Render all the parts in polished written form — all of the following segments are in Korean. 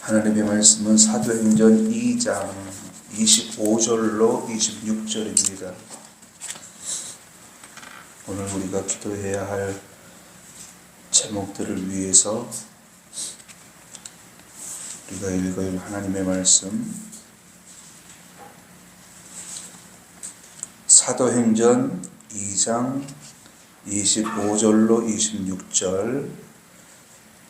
하나님의 말씀은 사도행전 2장 25절로 26절입니다. 오늘 우리가 기도해야 할 제목들을 위해서 우리가 읽을 하나님의 말씀, 사도행전 2장 25절로 26절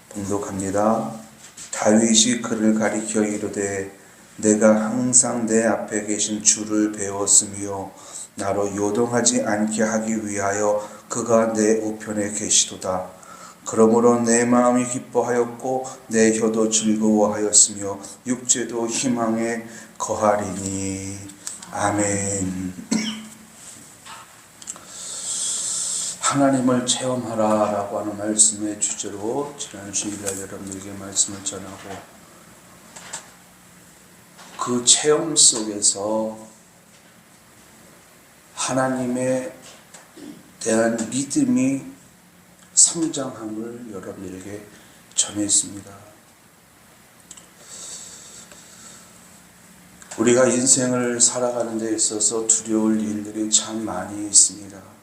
봉독합니다. 다윗이 그를 가리켜 이르되 내가 항상 내 앞에 계신 주를 배웠으며 나로 요동하지 않게 하기 위하여 그가 내 우편에 계시도다. 그러므로 내 마음이 기뻐하였고 내 혀도 즐거워하였으며 육체도 희망에 거하리니. 아멘. 하나님을 체험하라 라고 하는 말씀의 주제로 지난 주일날 여러분들에게 말씀을 전하고, 그 체험 속에서 하나님에 대한 믿음이 성장함을 여러분들에게 전했습니다. 우리가 인생을 살아가는 데 있어서 두려울 일들이 참 많이 있습니다.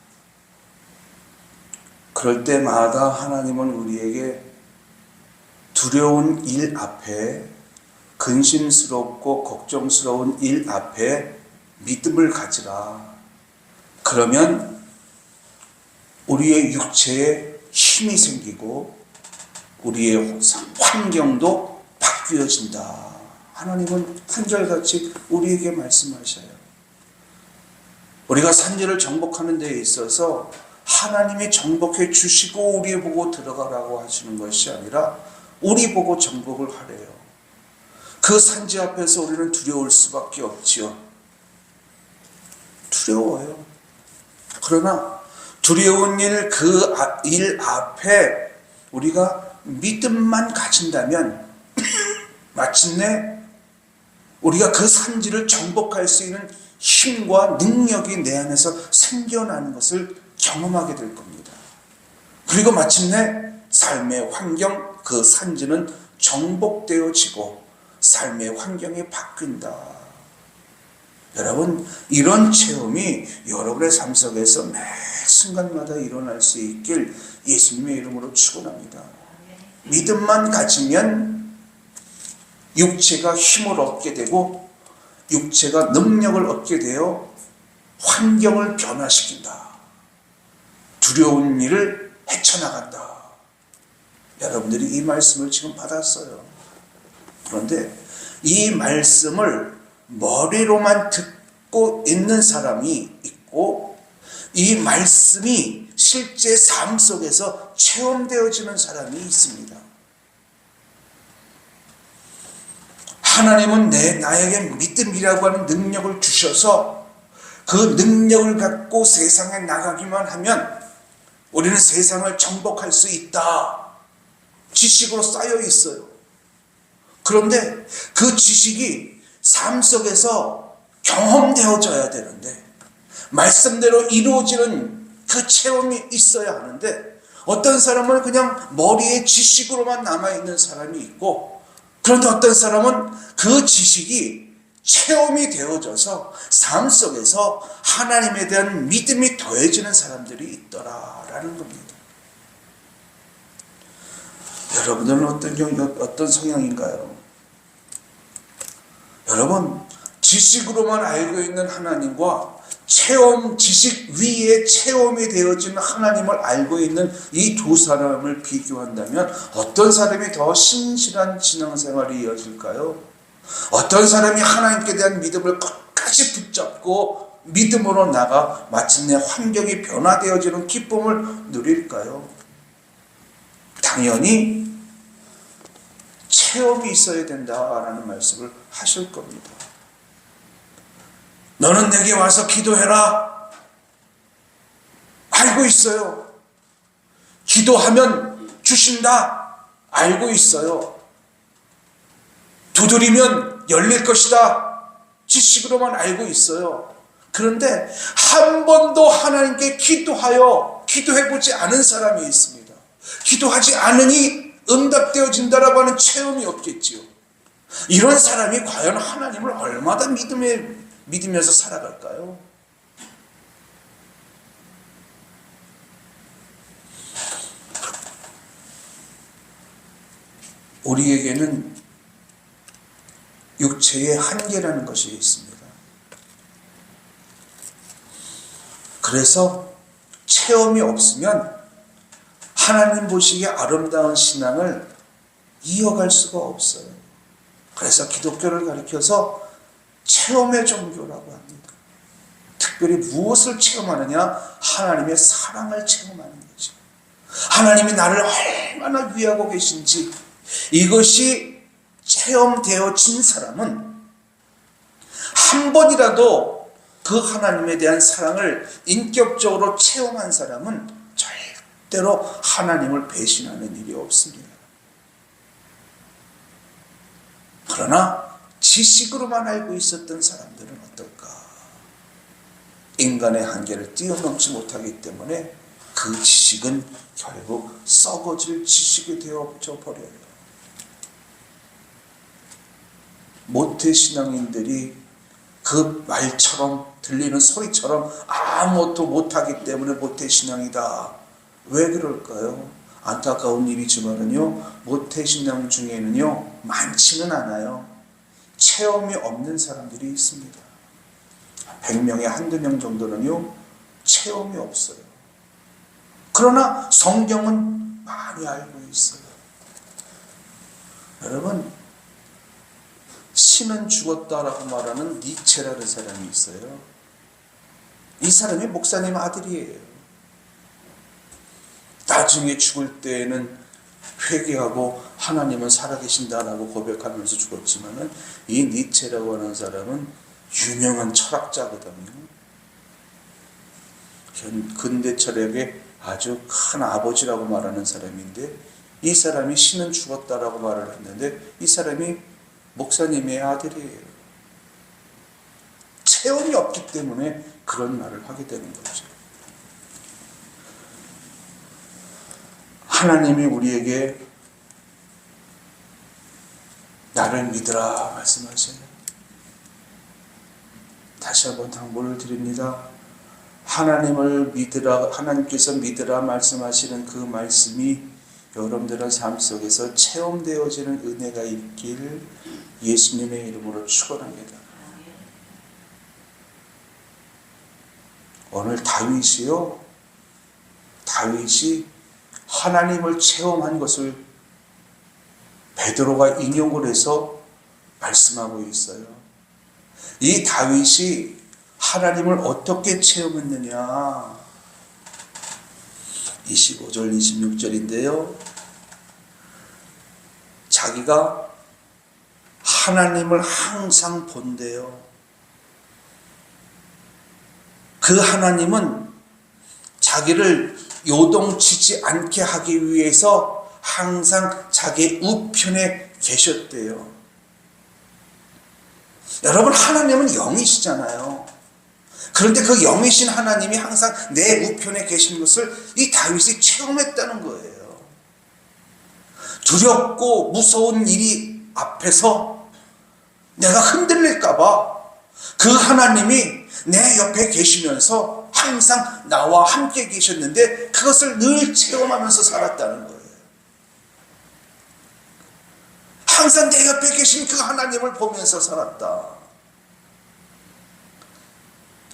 그럴 때마다 하나님은 우리에게 두려운 일 앞에, 근심스럽고 걱정스러운 일 앞에 믿음을 가지라. 그러면 우리의 육체에 힘이 생기고 우리의 환경도 바뀌어진다. 하나님은 한결같이 우리에게 말씀하셔요. 우리가 산지를 정복하는 데 있어서 하나님이 정복해 주시고 우리 보고 들어가라고 하시는 것이 아니라 우리 보고 정복을 하래요. 그 산지 앞에서 우리는 두려울 수밖에 없지요. 두려워요. 그러나 두려운 일, 그 일 앞에 우리가 믿음만 가진다면 마침내 우리가 그 산지를 정복할 수 있는 힘과 능력이 내 안에서 생겨나는 것을 경험하게 될 겁니다. 그리고 마침내 삶의 환경, 그 산지는 정복되어지고 삶의 환경이 바뀐다. 여러분, 이런 체험이 여러분의 삶 속에서 매 순간마다 일어날 수 있길 예수님의 이름으로 축원합니다. 믿음만 가지면 육체가 힘을 얻게 되고 육체가 능력을 얻게 되어 환경을 변화시킨다. 두려운 일을 헤쳐나간다. 여러분들이 이 말씀을 지금 받았어요. 그런데 이 말씀을 머리로만 듣고 있는 사람이 있고, 이 말씀이 실제 삶 속에서 체험되어지는 사람이 있습니다. 하나님은 나에게 믿음이라고 하는 능력을 주셔서 그 능력을 갖고 세상에 나가기만 하면 우리는 세상을 정복할 수 있다. 지식으로 쌓여 있어요. 그런데 그 지식이 삶 속에서 경험되어져야 되는데, 말씀대로 이루어지는 그 체험이 있어야 하는데, 어떤 사람은 그냥 머리에 지식으로만 남아있는 사람이 있고, 그런데 어떤 사람은 그 지식이 체험이 되어져서 삶 속에서 하나님에 대한 믿음이 더해지는 사람들이 있더라라는 겁니다. 여러분들은 어떤 성향인가요? 여러분, 지식으로만 알고 있는 하나님과 지식 위에 체험이 되어지는 하나님을 알고 있는 이 두 사람을 비교한다면 어떤 사람이 더 신실한 신앙생활이 이어질까요? 어떤 사람이 하나님께 대한 믿음을 끝까지 붙잡고 믿음으로 나가 마침내 환경이 변화되어지는 기쁨을 누릴까요? 당연히 체험이 있어야 된다라는 말씀을 하실 겁니다. 너는 내게 와서 기도해라. 알고 있어요. 기도하면 주신다. 알고 있어요. 두드리면 열릴 것이다. 지식으로만 알고 있어요. 그런데 한 번도 하나님께 기도해보지 않은 사람이 있습니다. 기도하지 않으니 응답되어진다라고 하는 체험이 없겠지요. 이런 사람이 과연 하나님을 얼마나 믿으면서 살아갈까요? 우리에게는 육체의 한계라는 것이 있습니다. 그래서 체험이 없으면 하나님 보시기에 아름다운 신앙을 이어갈 수가 없어요. 그래서 기독교를 가리켜서 체험의 종교라고 합니다. 특별히 무엇을 체험하느냐? 하나님의 사랑을 체험하는 거죠. 하나님이 나를 얼마나 위하고 계신지, 이것이 체험되어진 사람은 한 번이라도 그 하나님에 대한 사랑을 인격적으로 체험한 사람은 절대로 하나님을 배신하는 일이 없습니다. 그러나 지식으로만 알고 있었던 사람들은 어떨까? 인간의 한계를 뛰어넘지 못하기 때문에 그 지식은 결국 썩어질 지식이 되어져 버려요. 모태신앙인들이 그 말처럼 들리는 소리처럼 아무것도 못하기 때문에 모태신앙이다. 왜 그럴까요? 안타까운 일이지만은요, 모태신앙 중에는요, 많지는 않아요. 체험이 없는 사람들이 있습니다. 100명에 한두 명 정도는요, 체험이 없어요. 그러나 성경은 많이 알고 있어요. 여러분, 신은 죽었다라고 말하는 니체라는 사람이 있어요. 이 사람이 목사님 아들이에요. 나중에 죽을 때에는 회개하고 하나님은 살아계신다라고 고백하면서 죽었지만은 이 니체라고 하는 사람은 유명한 철학자거든요. 근대 철학의 아주 큰 아버지라고 말하는 사람인데, 이 사람이 신은 죽었다라고 말을 했는데 이 사람이 목사님의 아들이에요. 체험이 없기 때문에 그런 말을 하게 되는 거죠. 하나님이 우리에게 나를 믿으라 말씀하세요. 다시 한번 당부를 드립니다. 하나님을 믿으라, 하나님께서 믿으라 말씀하시는 그 말씀이 여러분들의 삶 속에서 체험되어지는 은혜가 있길 예수님의 이름으로 축원합니다. 오늘 다윗이 하나님을 체험한 것을 베드로가 인용을 해서 말씀하고 있어요. 이 다윗이 하나님을 어떻게 체험했느냐? 25절 26절인데요. 자기가 하나님을 항상 본대요. 그 하나님은 자기를 요동치지 않게 하기 위해서 항상 자기 우편에 계셨대요. 여러분, 하나님은 영이시잖아요. 그런데 그 영이신 하나님이 항상 내 우편에 계신 것을 이 다윗이 체험했다는 거예요. 두렵고 무서운 일이 앞에서 내가 흔들릴까 봐 그 하나님이 내 옆에 계시면서 항상 나와 함께 계셨는데 그것을 늘 체험하면서 살았다는 거예요. 항상 내 옆에 계신 그 하나님을 보면서 살았다.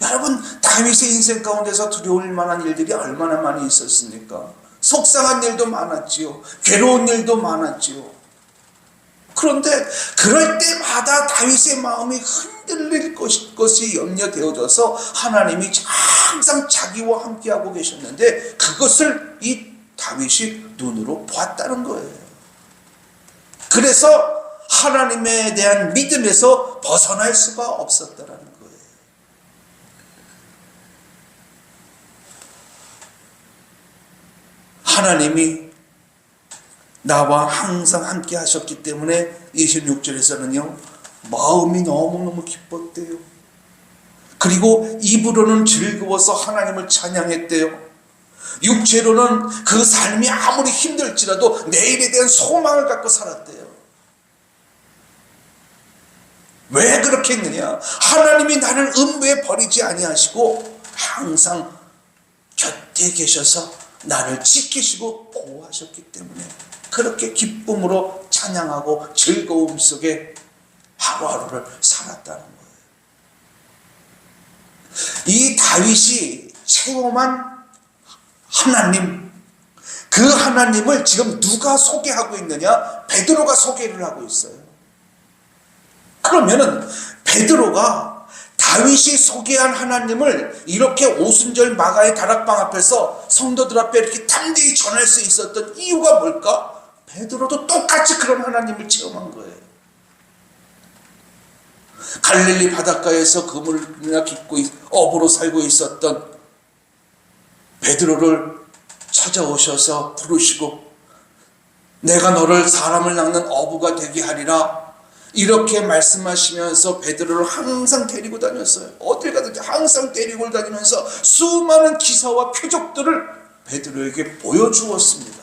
여러분, 다윗의 인생 가운데서 두려울 만한 일들이 얼마나 많이 있었습니까? 속상한 일도 많았지요. 괴로운 일도 많았지요. 그런데 그럴 때마다 다윗의 마음이 흔들릴 것이 염려되어져서 하나님이 항상 자기와 함께하고 계셨는데 그것을 이 다윗이 눈으로 보았다는 거예요. 그래서 하나님에 대한 믿음에서 벗어날 수가 없었다는 거예요. 하나님이 나와 항상 함께 하셨기 때문에 26절에서는요, 마음이 너무너무 기뻤대요. 그리고 입으로는 즐거워서 하나님을 찬양했대요. 육체로는 그 삶이 아무리 힘들지라도 내일에 대한 소망을 갖고 살았대요. 왜 그렇게 했느냐? 하나님이 나를 음부에 버리지 아니하시고 항상 곁에 계셔서 나를 지키시고 보호하셨기 때문에 그렇게 기쁨으로 찬양하고 즐거움 속에 하루하루를 살았다는 거예요. 이 다윗이 체험한 하나님, 그 하나님을 지금 누가 소개하고 있느냐? 베드로가 소개를 하고 있어요. 그러면은 베드로가 다윗이 소개한 하나님을 이렇게 오순절 마가의 다락방 앞에서 성도들 앞에 이렇게 담대히 전할 수 있었던 이유가 뭘까? 베드로도 똑같이 그런 하나님을 체험한 거예요. 갈릴리 바닷가에서 그물이나 깃고 어부로 살고 있었던 베드로를 찾아오셔서 부르시고 내가 너를 사람을 낚는 어부가 되게 하리라 이렇게 말씀하시면서 베드로를 항상 데리고 다녔어요. 어딜 가든지 항상 데리고 다니면서 수많은 기사와 표적들을 베드로에게 보여주었습니다.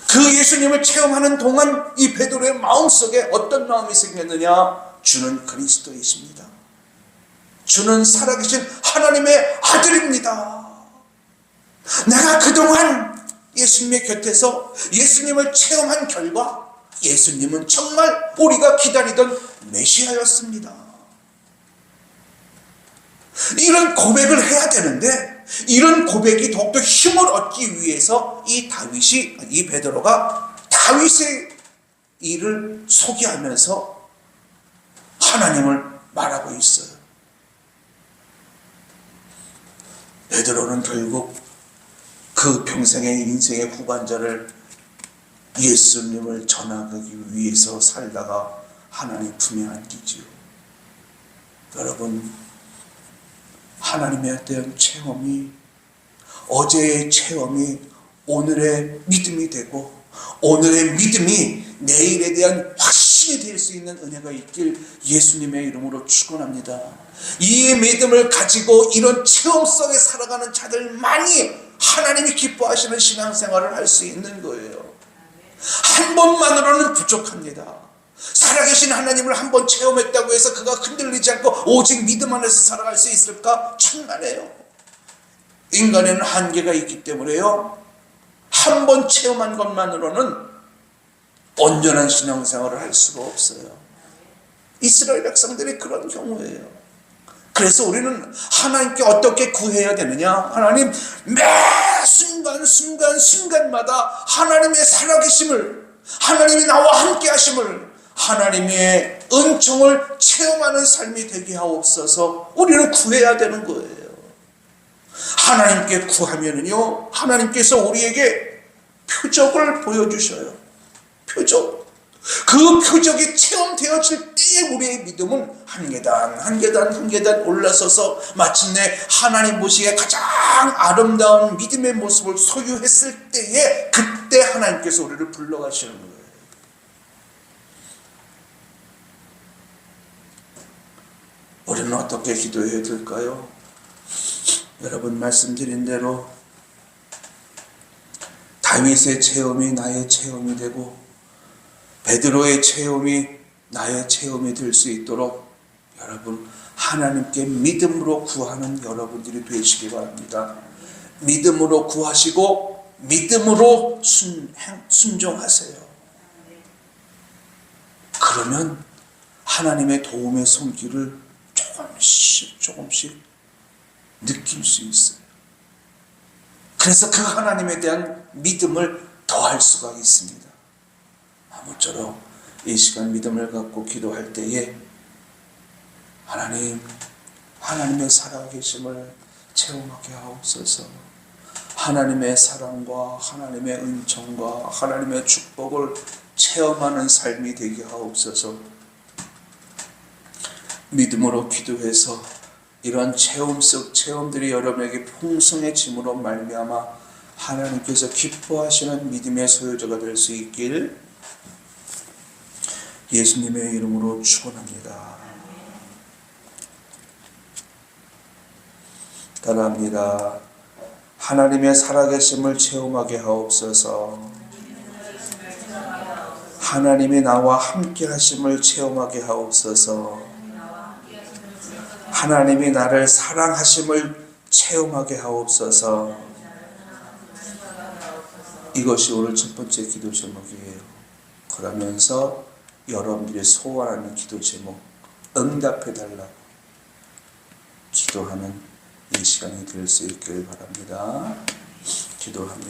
그 예수님을 체험하는 동안 이 베드로의 마음속에 어떤 마음이 생겼느냐? 주는 그리스도이십니다. 주는 살아계신 하나님의 아들입니다. 내가 그동안 예수님의 곁에서 예수님을 체험한 결과 예수님은 정말 우리가 기다리던 메시아였습니다. 이런 고백을 해야 되는데 이런 고백이 더욱더 힘을 얻기 위해서 이 베드로가 다윗의 일을 소개하면서 하나님을 말하고 있어요. 베드로는 결국 그 평생의 인생의 후반전을 예수님을 전하기 위해서 살다가 하나님 품에 안기지요. 여러분, 하나님에 대한 체험이 어제의 체험이 오늘의 믿음이 되고 오늘의 믿음이 내일에 대한 확신이 될 수 있는 은혜가 있길 예수님의 이름으로 축원합니다. 이 믿음을 가지고 이런 체험 속에 살아가는 자들만이 하나님이 기뻐하시는 신앙생활을 할 수 있는 거예요. 한 번만으로는 부족합니다. 살아계신 하나님을 한 번 체험했다고 해서 그가 흔들리지 않고 오직 믿음 안에서 살아갈 수 있을까? 천만에요. 인간에는 한계가 있기 때문에요. 한 번 체험한 것만으로는 온전한 신앙생활을 할 수가 없어요. 이스라엘 백성들이 그런 경우예요. 그래서 우리는 하나님께 어떻게 구해야 되느냐? 하나님, 매 순간마다 하나님의 살아계심을, 하나님이 나와 함께 하심을, 하나님의 은총을 체험하는 삶이 되게 하옵소서. 우리는 구해야 되는 거예요. 하나님께 구하면은요, 하나님께서 우리에게 표적을 보여주셔요. 표적. 그 표적이 체험되어질 때에 우리의 믿음은 한 계단 올라서서 마침내 하나님 보시기에 가장 아름다운 믿음의 모습을 소유했을 때에 그때 하나님께서 우리를 불러가시는 거예요. 우리는 어떻게 기도해야 될까요? 여러분 말씀드린 대로 다윗의 체험이 나의 체험이 되고 베드로의 체험이 나의 체험이 될 수 있도록 여러분 하나님께 믿음으로 구하는 여러분들이 되시기 바랍니다. 믿음으로 구하시고 믿음으로 순종하세요. 그러면 하나님의 도움의 손길을 조금씩 느낄 수 있어요. 그래서 그 하나님에 대한 믿음을 더할 수가 있습니다. 아무쪼록 이 시간 믿음을 갖고 기도할 때에 하나님의 살아계심을 체험하게 하옵소서. 하나님의 사랑과 하나님의 은총과 하나님의 축복을 체험하는 삶이 되게 하옵소서. 믿음으로 기도해서 이러한 체험 속 체험들이 여러분에게 풍성해짐으로 말미암아 하나님께서 기뻐하시는 믿음의 소유자가 될 수 있길 예수님의 이름으로 축원합니다. 따라합니다. 하나님의 살아계심을 체험하게 하옵소서. 하나님이 나와 함께 하심을 체험하게 하옵소서. 하나님이 나를 사랑하심을 체험하게 하옵소서. 이것이 오늘 첫 번째 기도 제목이에요. 그러면서 여러분들이 소원하는 기도 제목 응답해달라고 기도하는 이 시간이 될 수 있길 바랍니다. 기도합니다.